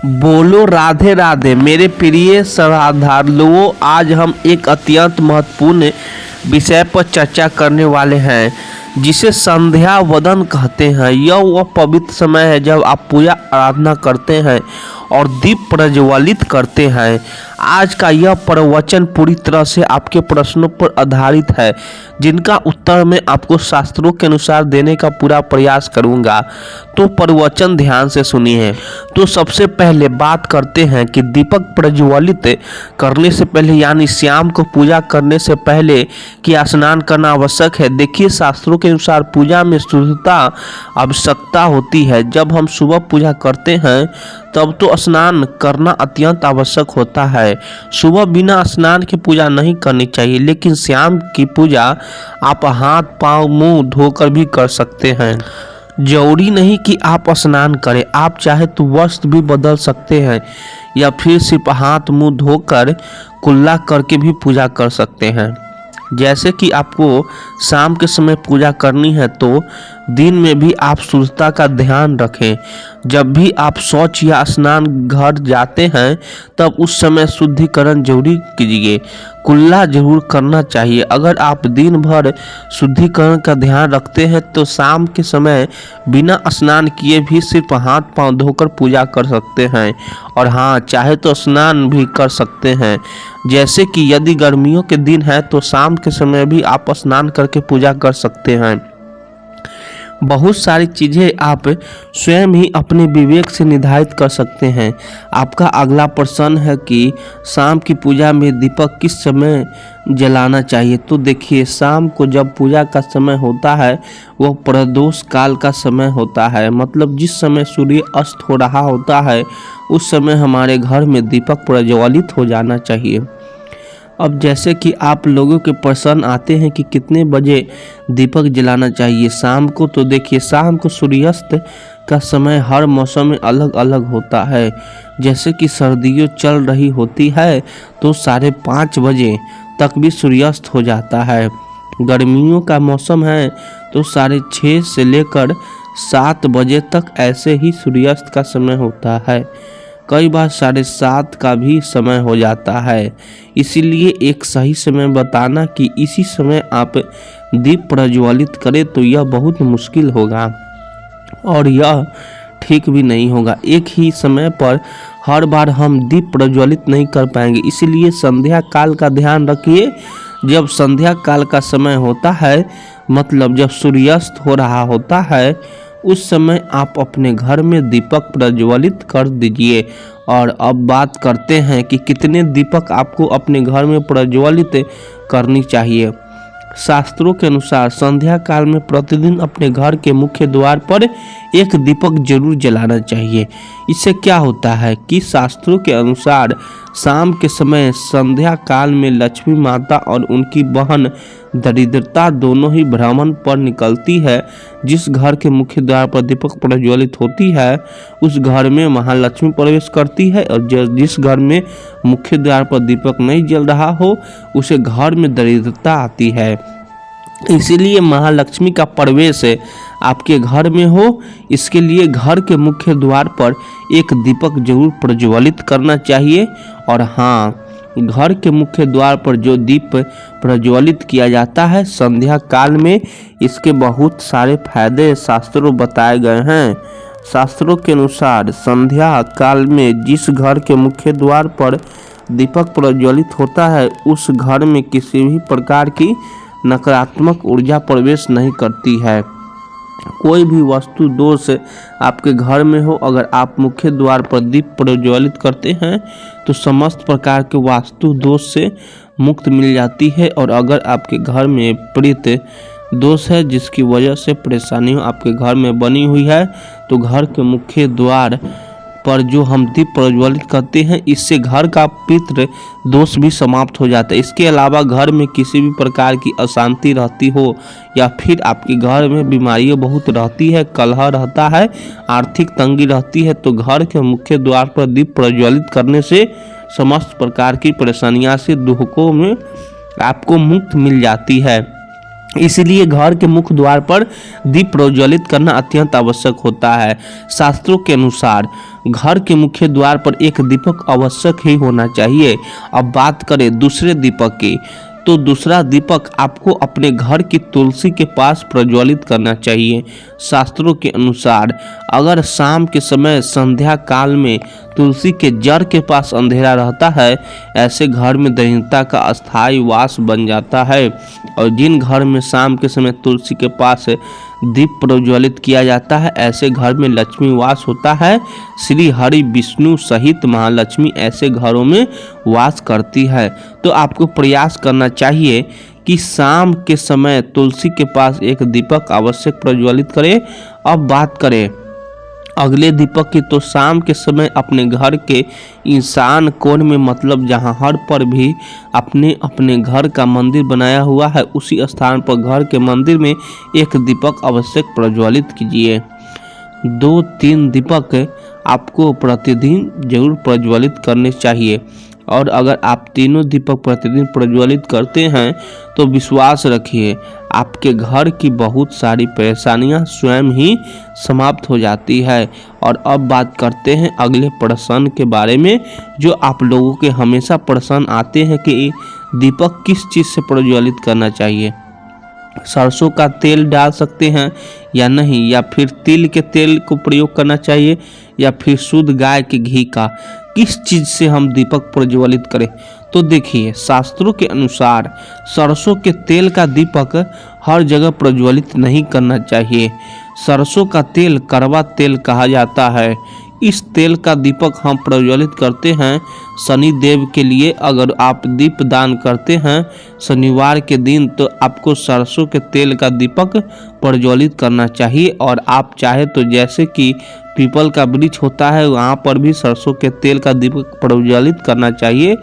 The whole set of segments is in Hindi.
बोलो राधे राधे मेरे प्रिय श्रद्धालुओं। आज हम एक अत्यंत महत्वपूर्ण विषय पर चर्चा करने वाले हैं जिसे संध्या वदन कहते हैं। यह वह पवित्र समय है जब आप पूजा आराधना करते हैं और दीप प्रज्वलित करते हैं। आज का यह प्रवचन पूरी तरह से आपके प्रश्नों पर आधारित है जिनका उत्तर मैं आपको शास्त्रों के अनुसार देने का पूरा प्रयास करूंगा। तो प्रवचन ध्यान से सुनिए। तो सबसे पहले बात करते हैं कि दीपक प्रज्वलित करने से पहले यानी शाम को पूजा करने से पहले कि स्नान करना आवश्यक है। देखिए, शास्त्रों के अनुसार पूजा में शुद्धता आवश्यकता होती है। जब हम सुबह पूजा करते हैं तब तो स्नान करना अत्यंत आवश्यक होता है। सुबह बिना स्नान के पूजा नहीं करनी चाहिए, लेकिन शाम की पूजा आप हाथ पांव मुंह धोकर भी कर सकते हैं। जरूरी नहीं कि आप स्नान करें, आप चाहे तो वस्त्र भी बदल सकते हैं या फिर सिर्फ हाथ मुंह धोकर कुल्ला करके भी पूजा कर सकते हैं। जैसे कि आपको शाम के समय पूजा करनी है तो दिन में भी आप शुद्धता का ध्यान रखें। जब भी आप शौच या स्नान घर जाते हैं तब उस समय शुद्धिकरण जरूरी कीजिए। कुल्ला जरूर करना चाहिए। अगर आप दिन भर शुद्धिकरण का ध्यान रखते हैं तो शाम के समय बिना स्नान किए भी सिर्फ हाथ पांव धोकर पूजा कर सकते हैं। और हाँ, चाहे तो स्नान भी कर सकते हैं। जैसे कि यदि गर्मियों के दिन है तो शाम के समय भी आप स्नान करके पूजा कर सकते हैं। बहुत सारी चीज़ें आप स्वयं ही अपने विवेक से निर्धारित कर सकते हैं। आपका अगला प्रश्न है कि शाम की पूजा में दीपक किस समय जलाना चाहिए। तो देखिए, शाम को जब पूजा का समय होता है वह प्रदोष काल का समय होता है, मतलब जिस समय सूर्य अस्त हो रहा होता है उस समय हमारे घर में दीपक प्रज्वलित हो जाना चाहिए। अब जैसे कि आप लोगों के प्रश्न आते हैं कि कितने बजे दीपक जलाना चाहिए शाम को, तो देखिए, शाम को सूर्यास्त का समय हर मौसम में अलग अलग होता है। जैसे कि सर्दियों चल रही होती है तो 5:30 बजे तक भी सूर्यास्त हो जाता है। गर्मियों का मौसम है तो 6:30 से लेकर 7 बजे तक ऐसे ही सूर्यास्त का समय होता है। कई बार 7:30 का भी समय हो जाता है। इसीलिए एक सही समय बताना कि इसी समय आप दीप प्रज्वलित करें तो यह बहुत मुश्किल होगा और यह ठीक भी नहीं होगा। एक ही समय पर हर बार हम दीप प्रज्वलित नहीं कर पाएंगे। इसीलिए संध्या काल का ध्यान रखिए। जब संध्या काल का समय होता है, मतलब जब सूर्यास्त हो रहा होता है, उस समय आप अपने घर में दीपक प्रज्वलित कर दीजिए। और अब बात करते हैं कि कितने दीपक आपको अपने घर में प्रज्वलित करनी चाहिए। शास्त्रों के अनुसार संध्या काल में प्रतिदिन अपने घर के मुख्य द्वार पर एक दीपक जरूर जलाना चाहिए। इससे क्या होता है कि शास्त्रों के अनुसार शाम के समय संध्या काल में लक्ष्मी माता और उनकी बहन दरिद्रता दोनों ही भ्रमण पर निकलती है। जिस घर के मुख्य द्वार पर दीपक प्रज्वलित होती है उस घर में महालक्ष्मी प्रवेश करती है, और जिस घर में मुख्य द्वार पर दीपक नहीं जल रहा हो उसे घर में दरिद्रता आती है। इसीलिए महालक्ष्मी का प्रवेश आपके घर में हो, इसके लिए घर के मुख्य द्वार पर एक दीपक जरूर प्रज्वलित करना चाहिए। और हाँ, घर के मुख्य द्वार पर जो दीप प्रज्वलित किया जाता है संध्या काल में, इसके बहुत सारे फायदे शास्त्रों बताए गए हैं। शास्त्रों के अनुसार संध्या काल में जिस घर के मुख्य द्वार पर दीपक प्रज्वलित होता है उस घर में किसी भी प्रकार की नकारात्मक ऊर्जा प्रवेश नहीं करती है। कोई भी वस्तु दोष आपके घर में हो, अगर आप मुख्य द्वार पर दीप प्रज्वलित करते हैं तो समस्त प्रकार के वास्तु दोष से मुक्त मिल जाती है। और अगर आपके घर में प्रेत दोष है जिसकी वजह से परेशानियां आपके घर में बनी हुई है तो घर के मुख्य द्वार पर जो हम दीप प्रज्वलित करते हैं इससे घर का पितृ दोष भी समाप्त हो जाता है। इसके अलावा घर में किसी भी प्रकार की अशांति रहती हो या फिर आपके घर में बीमारियां बहुत रहती है, कलह रहता है, आर्थिक तंगी रहती है, तो घर के मुख्य द्वार पर दीप प्रज्वलित करने से समस्त प्रकार की परेशानियां से दुखों में आपको मुक्त मिल जाती है। इसलिए घर के मुख्य द्वार पर दीप प्रज्वलित करना अत्यंत आवश्यक होता है। शास्त्रों के अनुसार घर के मुख्य द्वार पर एक दीपक आवश्यक ही होना चाहिए। अब बात करें दूसरे दीपक की, तो दूसरा दीपक आपको अपने घर की तुलसी के पास प्रज्वलित करना चाहिए। शास्त्रों के अनुसार अगर शाम के समय संध्या काल में तुलसी के जड़ के पास अंधेरा रहता है, ऐसे घर में दरिद्रता का अस्थायी वास बन जाता है। और जिन घर में शाम के समय तुलसी के पास दीप प्रज्वलित किया जाता है, ऐसे घर में लक्ष्मी वास होता है। श्री हरि विष्णु सहित महालक्ष्मी ऐसे घरों में वास करती है। तो आपको प्रयास करना चाहिए कि शाम के समय तुलसी के पास एक दीपक आवश्यक प्रज्वलित करें। अब बात करें अगले दीपक की, तो शाम के समय अपने घर के ईशान कोण में, मतलब जहां हर पर भी अपने अपने घर का मंदिर बनाया हुआ है, उसी स्थान पर घर के मंदिर में एक दीपक आवश्यक प्रज्वलित कीजिए। 2-3 दीपक आपको प्रतिदिन जरूर प्रज्वलित करने चाहिए। और अगर आप तीनों दीपक प्रतिदिन प्रज्वलित करते हैं तो विश्वास रखिए आपके घर की बहुत सारी परेशानियां स्वयं ही समाप्त हो जाती है। और अब बात करते हैं अगले प्रश्न के बारे में, जो आप लोगों के हमेशा प्रश्न आते हैं कि दीपक किस चीज़ से प्रज्वलित करना चाहिए। सरसों का तेल डाल सकते हैं या नहीं, या फिर तिल के तेल को प्रयोग करना चाहिए, या फिर शुद्ध गाय के घी का, किस चीज से हम दीपक प्रज्वलित करें। तो देखिए शास्त्रों के अनुसार सरसों के तेल का दीपक हर जगह प्रज्वलित नहीं करना चाहिए। सरसों का तेल कड़वा तेल कहा जाता है। इस तेल का दीपक हम प्रज्वलित करते हैं शनि देव के लिए। अगर आप दीप दान करते हैं शनिवार के दिन, तो आपको सरसों के तेल का दीपक प्रज्वलित करना चाहिए। और आप चाहे तो जैसे कि पीपल का वृक्ष होता है, वहाँ पर भी सरसों के तेल का दीपक प्रज्वलित करना चाहिए।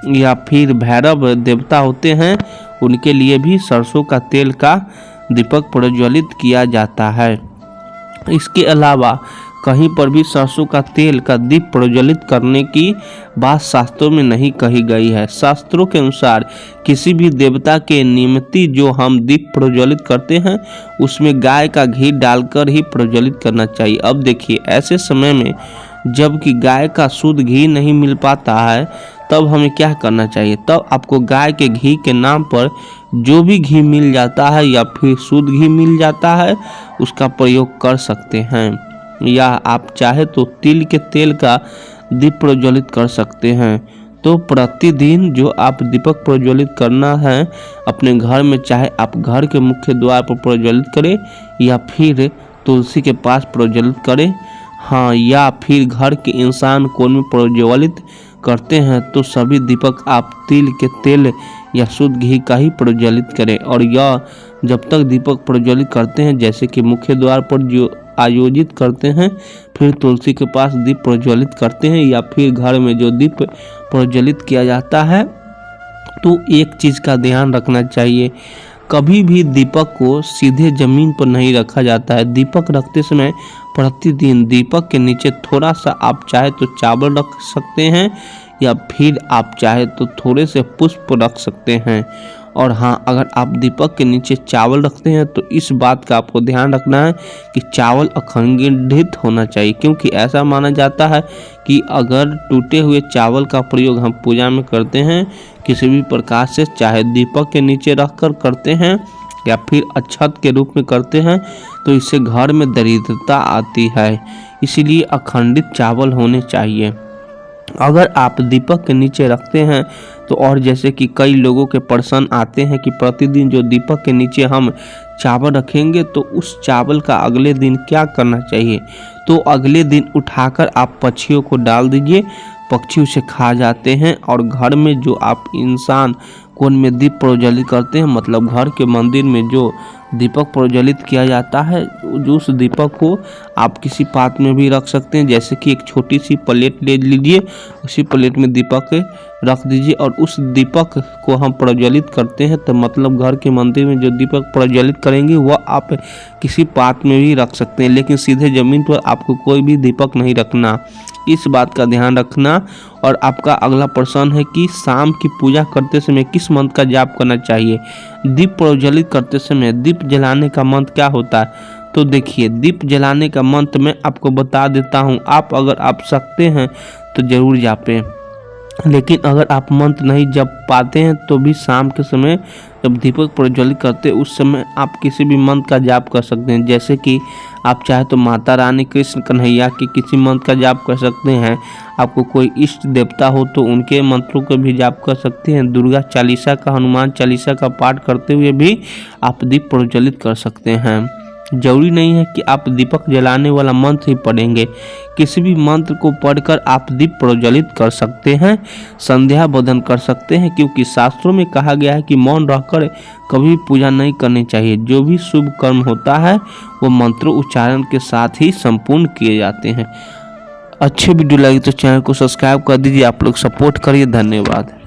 या फिर भैरव देवता होते हैं, उनके लिए भी सरसों का तेल का दीपक प्रज्वलित किया जाता है। इसके अलावा कहीं पर भी सरसों का तेल का दीप प्रज्वलित करने की बात शास्त्रों में नहीं कही गई है। शास्त्रों के अनुसार किसी भी देवता के निमित्त जो हम दीप प्रज्वलित करते हैं, उसमें गाय का घी डालकर ही प्रज्वलित करना चाहिए। अब देखिए ऐसे समय में जबकि गाय का शुद्ध घी नहीं मिल पाता है, तब हमें क्या करना चाहिए। तब आपको गाय के घी के नाम पर जो भी घी मिल जाता है या फिर शुद्ध घी मिल जाता है, उसका प्रयोग कर सकते हैं। या आप चाहे तो तिल के तेल का दीप प्रज्वलित कर सकते हैं। तो प्रतिदिन जो आप दीपक प्रज्वलित करना है अपने घर में, चाहे आप घर के मुख्य द्वार पर प्रज्वलित करें या फिर तुलसी के पास प्रज्वलित करें, हाँ, या फिर घर के ईशान कोण में प्रज्वलित करते हैं, तो सभी दीपक आप तिल के तेल या शुद्ध घी का ही प्रज्वलित करें। और यह जब तक दीपक प्रज्वलित करते हैं, जैसे कि मुख्य द्वार पर जो आयोजित करते हैं, फिर तुलसी के पास दीप प्रज्वलित करते हैं, या फिर घर में जो दीप प्रज्वलित किया जाता है, तो एक चीज़ का ध्यान रखना चाहिए, कभी भी दीपक को सीधे जमीन पर नहीं रखा जाता है। दीपक रखते समय प्रतिदिन दीपक के नीचे थोड़ा सा आप चाहे तो चावल रख सकते हैं, या फिर आप चाहे तो थोड़े से पुष्प रख सकते हैं। और हाँ, अगर आप दीपक के नीचे चावल रखते हैं तो इस बात का आपको ध्यान रखना है कि चावल अखंडित होना चाहिए, क्योंकि ऐसा माना जाता है कि अगर टूटे हुए चावल का प्रयोग हम पूजा में करते हैं किसी भी प्रकार से, चाहे दीपक के नीचे रखकर करते हैं या फिर अक्षत के रूप में करते हैं, तो इससे घर में दरिद्रता आती है। इसीलिए अखंडित चावल होने चाहिए। अगर आप दीपक के नीचे रखते हैं तो, और जैसे कि कई लोगों के प्रश्न आते हैं कि प्रतिदिन जो दीपक के नीचे हम चावल रखेंगे तो उस चावल का अगले दिन क्या करना चाहिए। तो अगले दिन उठाकर आप पक्षियों को डाल दीजिए, पक्षी उसे खा जाते हैं। और घर में जो आप इंसान कोण में दीप प्रज्वलित करते हैं, मतलब घर के मंदिर में जो दीपक प्रज्वलित किया जाता है, जो उस दीपक को आप किसी पात्र में भी रख सकते हैं। जैसे कि एक छोटी सी प्लेट ले लीजिए, उसी प्लेट में दीपक रख दीजिए और उस दीपक को हम प्रज्वलित करते हैं, तो मतलब घर के मंदिर में जो दीपक प्रज्वलित करेंगे वह आप किसी पात्र में भी रख सकते हैं, लेकिन सीधे जमीन पर आपको कोई भी दीपक नहीं रखना, इस बात का ध्यान रखना। और आपका अगला प्रश्न है कि शाम की पूजा करते समय किस मंत्र का जाप करना चाहिए। दीप प्रज्वलित करते समय दीप जलाने का मंत्र क्या होता है, तो देखिए दीप जलाने का मंत्र मैं आपको बता देता हूँ। अगर आप सकते हैं तो जरूर जापें, लेकिन अगर आप मंत्र नहीं जप पाते हैं तो भी शाम के समय जब दीपक प्रज्वलित करते हैं उस समय आप किसी भी मंत्र का जाप कर सकते हैं। जैसे कि आप चाहे तो माता रानी, कृष्ण, कन्हैया के किसी मंत्र का जाप कर सकते हैं। आपको कोई इष्ट देवता हो तो उनके मंत्रों का भी जाप कर सकते हैं। दुर्गा चालीसा का, हनुमान चालीसा का पाठ करते हुए भी आप दीप प्रज्वलित कर सकते हैं। जरूरी नहीं है कि आप दीपक जलाने वाला मंत्र ही पढ़ेंगे, किसी भी मंत्र को पढ़कर आप दीप प्रज्वलित कर सकते हैं, संध्या बंदन कर सकते हैं। क्योंकि शास्त्रों में कहा गया है कि मौन रहकर कभी पूजा नहीं करनी चाहिए। जो भी शुभ कर्म होता है वो मंत्र उच्चारण के साथ ही संपूर्ण किए जाते हैं। अच्छी वीडियो लगी तो चैनल को सब्सक्राइब कर दीजिए। आप लोग सपोर्ट करिए। धन्यवाद।